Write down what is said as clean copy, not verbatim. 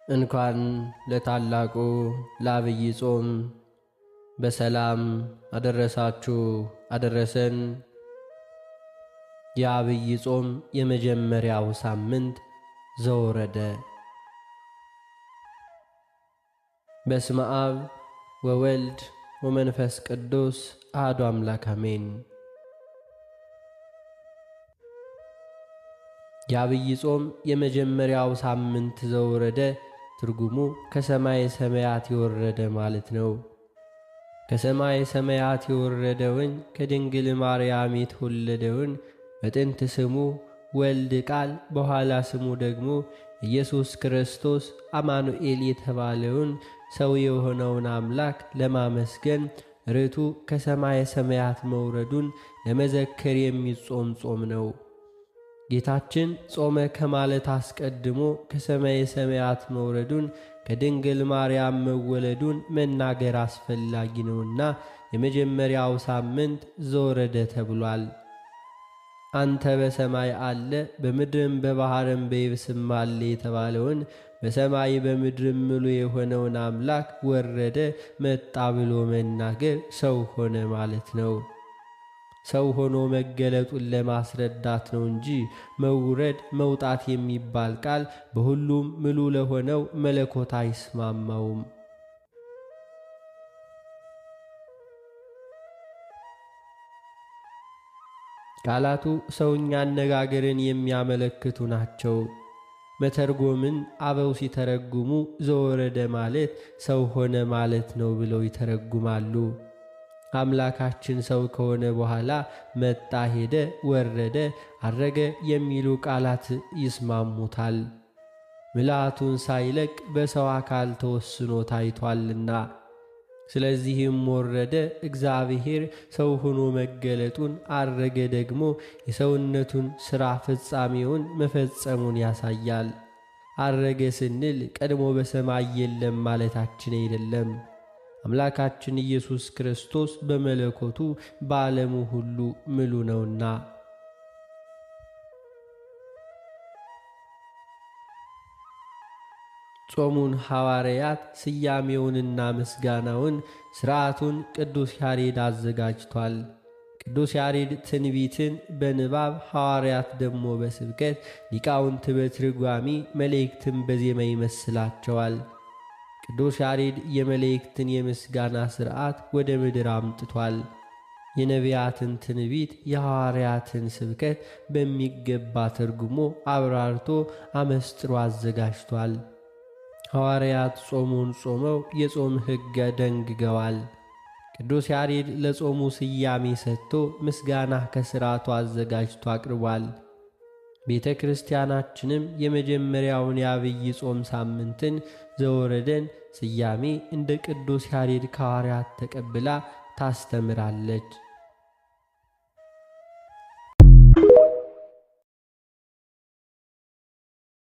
እንኳን ለታላቁ ለዐቢይ ጾም በሰላም አደረሳችሁ አደረሰን። የዐቢይ ጾም የመጀመሪያው ሳምንት ዘወረደ። በስመ አብ ወወልድ ወመንፈስ ቅዱስ አሐዱ አምላክ አሜን። የዐቢይ ጾም የመጀመሪያው ሳምንት ዘወረደ ትርጉሙ ከሰማይ ሰማያት የወረደ ማለት ነው። ከሰማይ ሰማያት የወረደውን ከድንግል ማርያም የተወለደውን በጥንት ስሙ ወልድ ቃል በኋላ ስሙ ደግሞ ኢየሱስ ክርስቶስ አማኑኤል የተባለውን ሰው የሆነውን አምላክ ለማመስገን ርቱ ከሰማይ ሰማያት መውረዱን ለመዘከር የሚጾም ጾም ነው። ጌታችን ጾመ ከማለት አስቀድሞ ከሰማይ ሰማያት መውረዱን ከድንግል ማርያም መወለዱን መናገር አስፈላጊ ነውና የመጀመሪያው ሳምንት ዘወረደ ተብሏል። አንተ በሰማይ አለ በምድርም በባሕርም በየብስም አለ የተባለውን በሰማይ በምድርም ምሉ የሆነውን አምላክ ወረደ መጣ ብሎ መናገር ሰው ሆነ ማለት ነው። ሰው ሆኖ መገለጡን ለማስረዳት ነው እንጂ መውረድ መውጣት የሚባል ቃል በሁሉም ምሉ ለሆነው መለኮት አይስማማውም። ቃላቱ ሰውኛ አነጋገርን የሚያመለክቱ ናቸው። መተርጎምን አበው ሲተረጉሙ ዘወረደ ማለት ሰው ሆነ ማለት ነው ብለው ይተረጉማሉ። አምላካችን ሰው ከሆነ በኋላ መጣ፣ ሄደ፣ ወረደ፣ አረገ የሚሉ ቃላት ይስማሙታል። ምልአቱን ሳይለቅ በሰው አካል ተወስኖ ታይቷልና። ስለዚህም ወረደ እግዚአብሔር ሰው ሆኖ መገለጡን፣ አረገ ደግሞ የሰውነቱን ሥራ ፍጻሜውን መፈጸሙን ያሳያል። አረገ ስንል ቀድሞ በሰማይ የለም ማለታችን አይደለም። አምላካችን ኢየሱስ ክርስቶስ በመለኮቱ በዓለሙ ሁሉ ምሉ ነውና። ጾሙን ሐዋርያት ስያሜውንና ምስጋናውን ሥርዓቱን ቅዱስ ያሬድ አዘጋጅቷል። ቅዱስ ያሬድ ትንቢትን በንባብ ሐዋርያት ደግሞ በስብከት ሊቃውንት በትርጓሚ መላእክትን በዜማ ይመስላቸዋል። ቅዱስ ያሬድ የመላእክትን የምስጋና ሥርዓት ወደ ምድር አምጥቷል። የነቢያትን ትንቢት የሐዋርያትን ስብከት በሚገባ ተርጉሞ አብራርቶ አመስጥሮ አዘጋጅቷል። ሐዋርያት ጾሙን ጾመው የጾም ሕግ ደንግገዋል። ቅዱስ ያሬድ ለጾሙ ስያሜ ሰጥቶ ምስጋና ከሥርዓቱ አዘጋጅቶ አቅርቧል። ቤተ ክርስቲያናችንም የመጀመሪያውን የዐቢይ ጾም ሳምንትን ዘወረደን ስያሜ እንደ ቅዱስ ያሬድ ከሐዋርያት ተቀብላ ታስተምራለች።